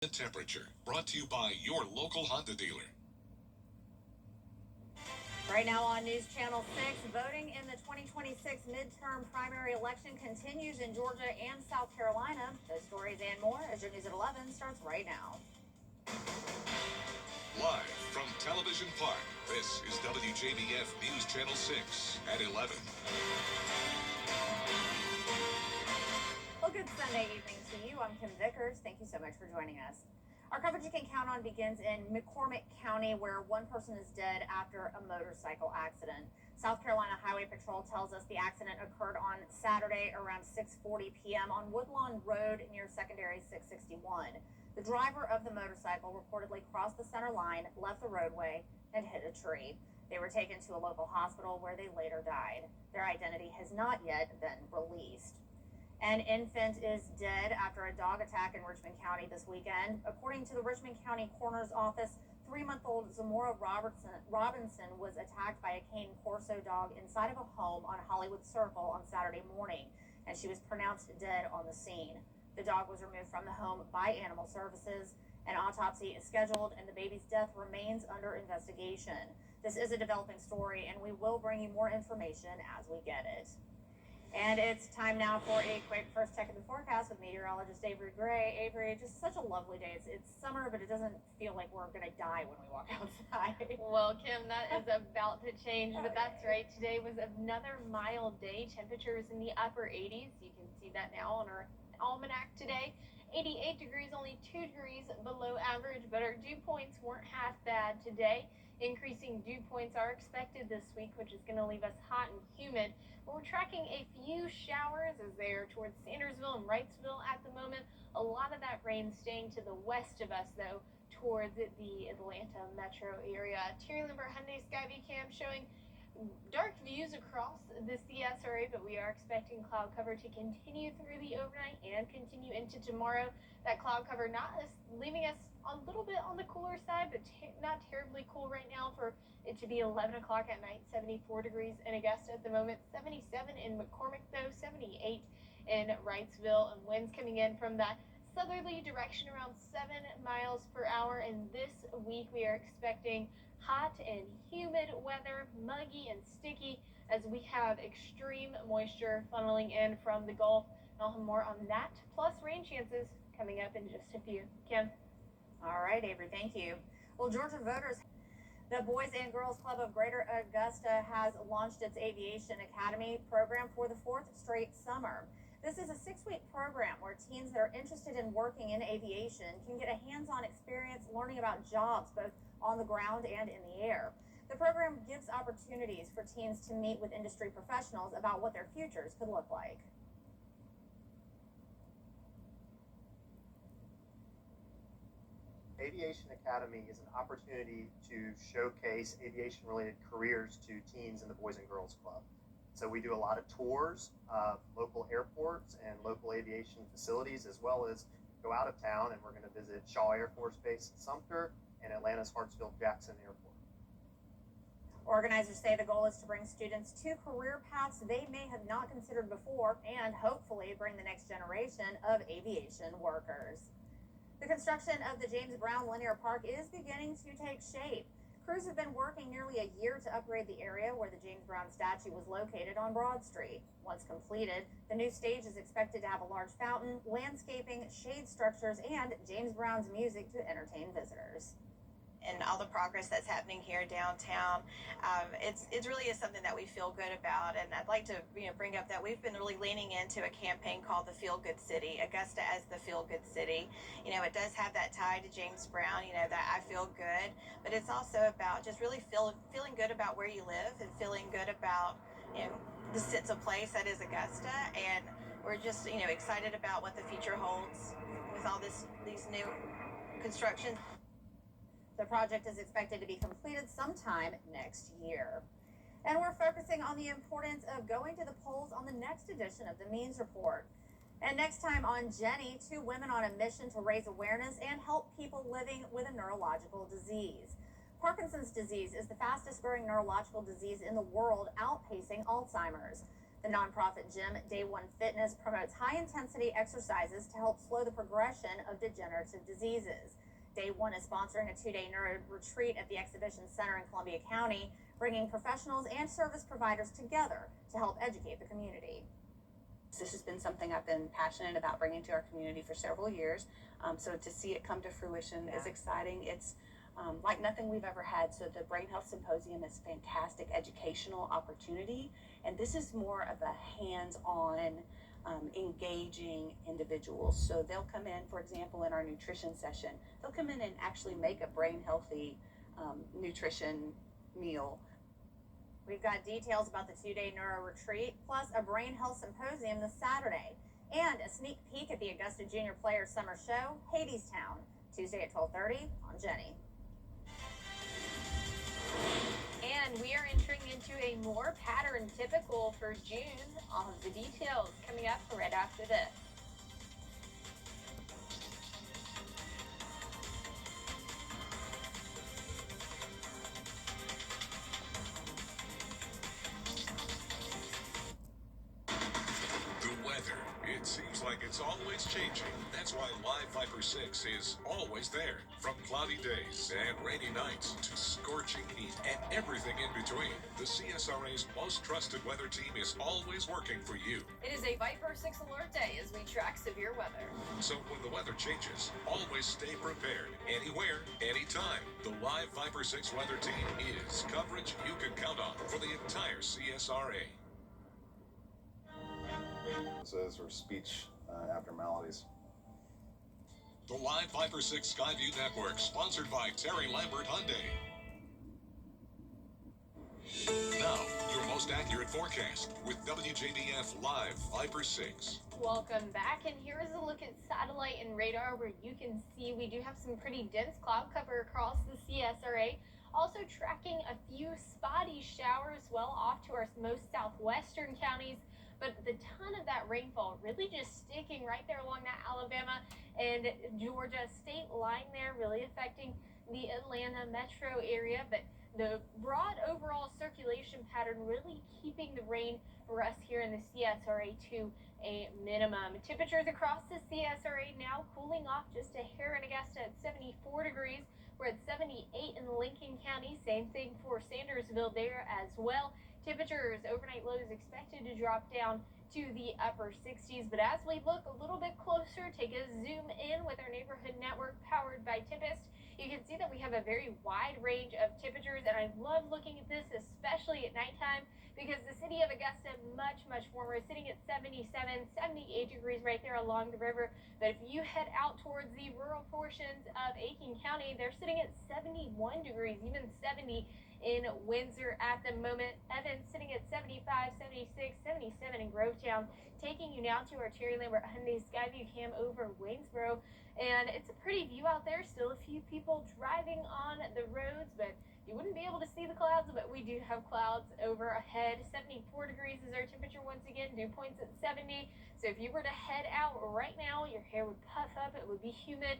The temperature, brought to you by your local Honda dealer. Right now on News Channel 6, voting in the 2026 midterm primary election continues in Georgia and South Carolina. Those stories and more as your News at 11 starts right now. Live from Television Park, this is WJBF News Channel 6 at 11. Well, good Sunday evening to you. I'm Kim Vickers. Thank you so much for joining us. Our coverage you can count on begins in McCormick County, where one person is dead after a motorcycle accident. South Carolina Highway Patrol tells us the accident occurred on Saturday around 6:40 p.m. on Woodlawn Road near Secondary 661. The driver of the motorcycle reportedly crossed the center line, left the roadway, and hit a tree. They were taken to a local hospital where they later died. Their identity has not yet been released. An infant is dead after a dog attack in Richmond County this weekend. According to the Richmond County Coroner's Office, 3-month-old Zamora Robinson was attacked by a cane corso dog inside of a home on Hollywood Circle on Saturday morning, and she was pronounced dead on the scene. The dog was removed from the home by Animal Services. An autopsy is scheduled, and the baby's death remains under investigation. This is a developing story, and we will bring you more information as we get it. And it's time now for a quick first check of the forecast with meteorologist Avery Gray. Avery, just such a lovely day. It's summer, but it doesn't feel like we're going to die when we walk outside. Well, Kim, that is about to change, but that's right. Today was another mild day. Temperatures in the upper 80s. You can see that now on our almanac today. 88 degrees, only 2 degrees below average, but our dew points weren't half bad today. Increasing dew points are expected this week, which is going to leave us hot and humid. But we're tracking a few showers as they are towards Sandersville and Wrightsville at the moment. A lot of that rain staying to the west of us, though, towards the Atlanta metro area. Terry Limber Hyundai Skyview Cam showing dark views across the CSRA, but we are expecting cloud cover to continue through the overnight and continue into tomorrow. That cloud cover not leaving us a little bit on the cooler side, but not terribly cool right now for it to be 11 o'clock at night. 74 degrees in Augusta at the moment, 77 in McCormick though, 78 in Wrightsville, and winds coming in from that southerly direction around 7 miles per hour. And this week we are expecting hot and humid weather, muggy and sticky, as we have extreme moisture funneling in from the Gulf. I'll have more on that, plus rain chances coming up in just a few. Kim? All right, Avery, thank you. Well, Georgia voters, the Boys and Girls Club of Greater Augusta has launched its Aviation Academy program for the 4th straight summer. This is a 6-week program where teens that are interested in working in aviation can get a hands-on experience learning about jobs both on the ground and in the air. The program gives opportunities for teens to meet with industry professionals about what their futures could look like. Aviation Academy is an opportunity to showcase aviation-related careers to teens in the Boys and Girls Club. So we do a lot of tours of local airports and local aviation facilities, as well as go out of town, and we're going to visit Shaw Air Force Base in Sumter and Atlanta's Hartsfield-Jackson Airport. Organizers say the goal is to bring students to career paths they may have not considered before and hopefully bring the next generation of aviation workers. The construction of the James Brown Linear Park is beginning to take shape. Crews have been working nearly a year to upgrade the area where the James Brown statue was located on Broad Street. Once completed, the new stage is expected to have a large fountain, landscaping, shade structures, and James Brown's music to entertain visitors. And all the progress that's happening here downtown, it really is something that we feel good about. And I'd like to bring up that we've been really leaning into a campaign called the Feel Good City, Augusta as the Feel Good City. It does have that tie to James Brown, that I feel good, but it's also about just really feeling good about where you live and feeling good about the sense of place that is Augusta. And we're just excited about what the future holds with all these new construction. The project is expected to be completed sometime next year. And we're focusing on the importance of going to the polls on the next edition of the Means Report. And next time on Jenny, 2 women on a mission to raise awareness and help people living with a neurological disease. Parkinson's disease is the fastest growing neurological disease in the world, outpacing Alzheimer's. The nonprofit gym Day One Fitness promotes high-intensity exercises to help slow the progression of degenerative diseases. Day One is sponsoring a 2-day neuro retreat at the Exhibition Center in Columbia County, bringing professionals and service providers together to help educate the community. This has been something I've been passionate about bringing to our community for several years. So to see it come to fruition is exciting. It's like nothing we've ever had. So the Brain Health Symposium is a fantastic educational opportunity. And this is more of a hands-on, engaging individuals. So they'll come in, for example, in our nutrition session, they'll come in and actually make a brain healthy nutrition meal. We've got details about the 2-day neuro retreat, plus a brain health symposium this Saturday, and a sneak peek at the Augusta Junior Players Summer Show, Hadestown, Tuesday at 12:30 on Jenny. And we are entering into a more pattern typical for June. All of the details coming up right after this. It seems like it's always changing. That's why Live Viper 6 is always there. From cloudy days and rainy nights to scorching heat and everything in between, the CSRA's most trusted weather team is always working for you. It is a Viper 6 alert day as we track severe weather. So when the weather changes, always stay prepared. Anywhere, anytime. The Live Viper 6 weather team is coverage you can count on for the entire CSRA. Or speech abnormalities. The Live Viper 6 Skyview Network, sponsored by Terry Lambert Hyundai. Now, your most accurate forecast with WJBF Live Viper 6. Welcome back, and here is a look at satellite and radar where you can see we do have some pretty dense cloud cover across the CSRA. Also tracking a few spotty showers well off to our most southwestern counties. But the ton of that rainfall really just sticking right there along that Alabama and Georgia state line there, really affecting the Atlanta metro area. But the broad overall circulation pattern really keeping the rain for us here in the CSRA to a minimum. Temperatures across the CSRA now cooling off just a hair in Augusta at 74 degrees. We're at 78 in Lincoln County. Same thing for Sandersville there as well. Temperatures overnight lows expected to drop down to the upper 60s. But as we look a little bit closer, take a zoom in with our neighborhood network powered by Tempest, you can see that we have a very wide range of temperatures. And I love looking at this, especially at nighttime, because the city of Augusta, much warmer, sitting at 77, 78 degrees right there along the river. But if you head out towards the rural portions of Aiken County, they're sitting at 71 degrees, even 70 in Windsor at the moment. Evans sitting at 75, 76, 77 in Grovetown. Taking you now to our Terry Lambert Hyundai Skyview cam over Waynesboro. And it's a pretty view out there. Still a few people driving on the roads, but you wouldn't be able to see the clouds, but we do have clouds overhead. 74 degrees is our temperature once again. Dew point's at 70. So if you were to head out right now, your hair would puff up. It would be humid.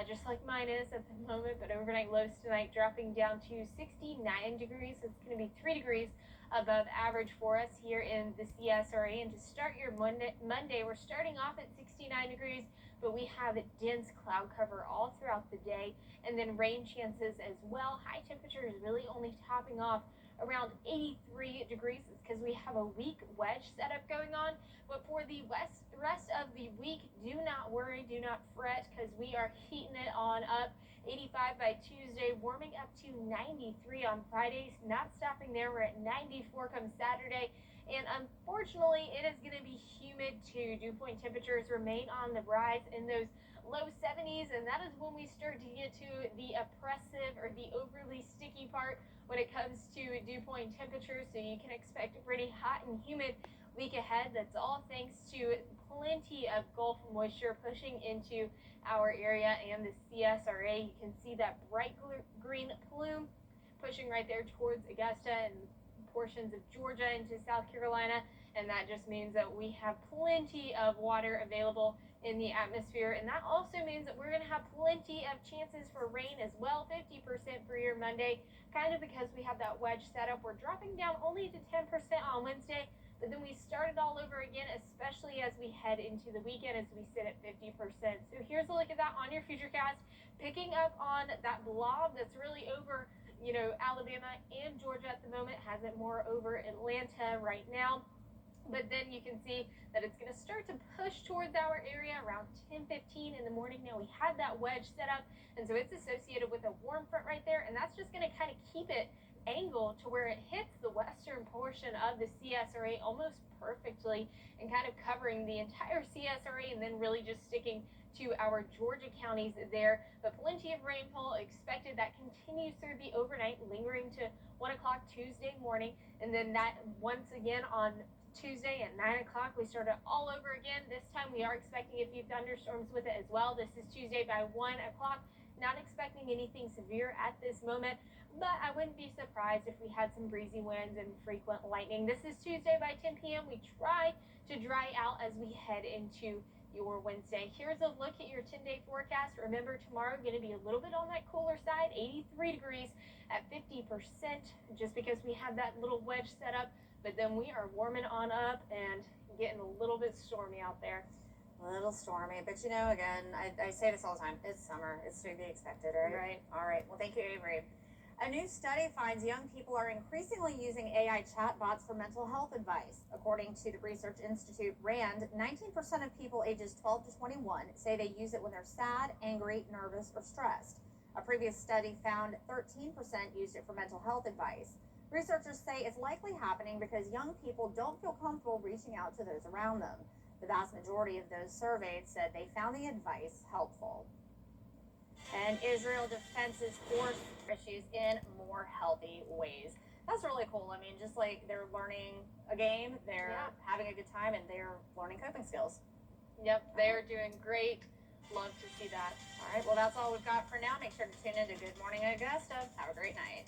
Just like mine is at the moment, but overnight lows tonight dropping down to 69 degrees. So it's going to be 3 degrees above average for us here in the CSRA. And to start your Monday, we're starting off at 69 degrees, but we have dense cloud cover all throughout the day, and then rain chances as well. High temperatures really only topping off around 83 degrees. It's because we have a weak wedge setup going on. But for the rest of the week, do not worry, do not fret, because we are heating it on up. 85 by Tuesday, warming up to 93 on Friday. Not stopping there, we're at 94 come Saturday. And unfortunately, it is going to be humid too. Dew point temperatures remain on the rise in those low 70s, and that is when we start to get to the oppressive or the overly sticky part when it comes to dew point temperatures. So you can expect a pretty hot and humid week ahead. That's all thanks to plenty of Gulf moisture pushing into our area and the CSRA. You can see that bright green plume pushing right there towards Augusta and portions of Georgia into South Carolina, and that just means that we have plenty of water available in the atmosphere, and that also means that we're going to have plenty of chances for rain as well. 50% for your Monday, kind of because we have that wedge set up. We're dropping down only to 10% on Wednesday, but then we start it all over again, especially as we head into the weekend as we sit at 50%. So here's a look at that on your futurecast, picking up on that blob that's really over, Alabama and Georgia at the moment, has it more over Atlanta right now. But then you can see that it's going to start to push towards our area around 10:15 in the morning. Now we had that wedge set up, and so it's associated with a warm front right there, and that's just going to kind of keep it angled to where it hits the western portion of the CSRA almost perfectly and kind of covering the entire CSRA, and then really just sticking to our Georgia counties there. But plenty of rainfall expected. That continues through the overnight, lingering to 1 o'clock Tuesday morning, and then that once again on Tuesday at 9 o'clock, we start it all over again. This time we are expecting a few thunderstorms with it as well. This is Tuesday by 1 o'clock. Not expecting anything severe at this moment, but I wouldn't be surprised if we had some breezy winds and frequent lightning. This is Tuesday by 10 p.m. We try to dry out as we head into your Wednesday. Here's a look at your 10-day forecast. Remember, tomorrow going to be a little bit on that cooler side, 83 degrees at 50%, just because we have that little wedge set up. But then we are warming on up and getting a little bit stormy out there. A little stormy, but again, I say this all the time. It's summer. It's to be expected, right? Right. All right. Well, thank you, Avery. A new study finds young people are increasingly using AI chatbots for mental health advice. According to the research institute RAND, 19% of people ages 12 to 21 say they use it when they're sad, angry, nervous, or stressed. A previous study found 13% used it for mental health advice. Researchers say it's likely happening because young people don't feel comfortable reaching out to those around them. The vast majority of those surveyed said they found the advice helpful. And Israel defenses force issues in more healthy ways. That's really cool. I mean, just like they're learning a game, they're having a good time, and they're learning coping skills. Yep, they're doing great. Love to see that. All right, well, that's all we've got for now. Make sure to tune in to Good Morning Augusta. Have a great night.